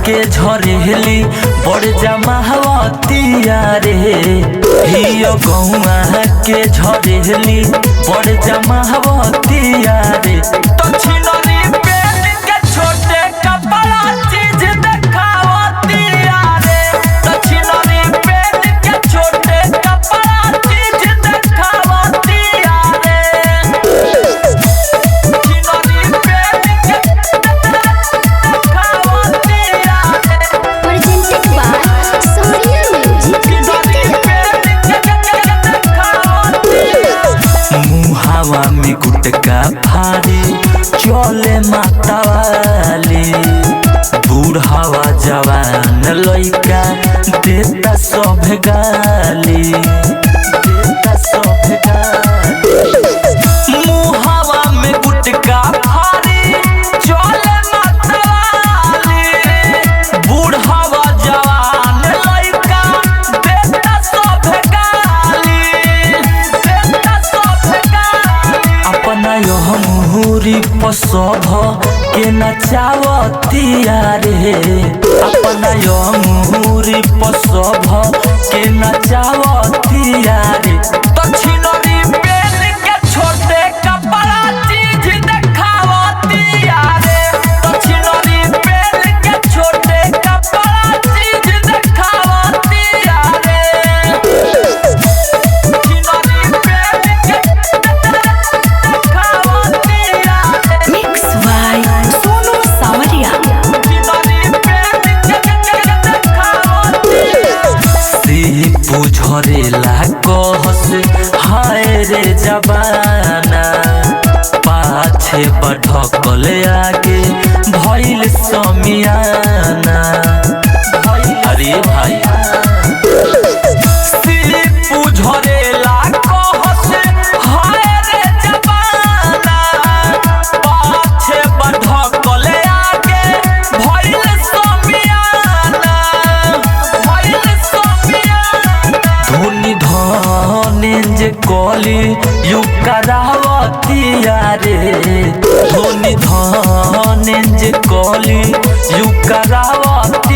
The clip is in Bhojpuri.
के झरेली बड़ जमावतिया रे हियो गौआ के झरेली बड़ जमावतिया रे तो छिनरी पेट के छोटे कपड़ा चीज देखावतिया रे तो छिनरी पेट के छोटे कपड़ा चीज देखावतिया रे छिनरी पेट के देखावतिया रे presented by Sonia Music. मुहावा में गुटका भारी चले मातावाली बूढ़ावा जवान लइका देता सब गाली मुहावा में गुटका भारी चले मातावाली बूढ़ावा जवान लइका देता सब गाली अपना यह मुहूरी पसभ के नचावतिया रे अपना यह मुहूरी पसभ के नचावतिया रे तो छिनरी पेट के छोटे कपड़ा चीज देखावतिया रे तो छिनरी पेट के छोटे कपड़ा चीज देखावतिया रे छिनरी पेट के देखावतिया रे Mix by Sonu Samaria. बुझरेला कहस हाय रे जबाना पाछे बढ़कल आगे भइल समियाना अरे भाई बुझरेला कहस हाय रे जबाना पाछे बढ़कल आगे भइल समियाना धोनी धनेंज कली युकरावतिया रे धोनी धनेंज कली युकरावतिया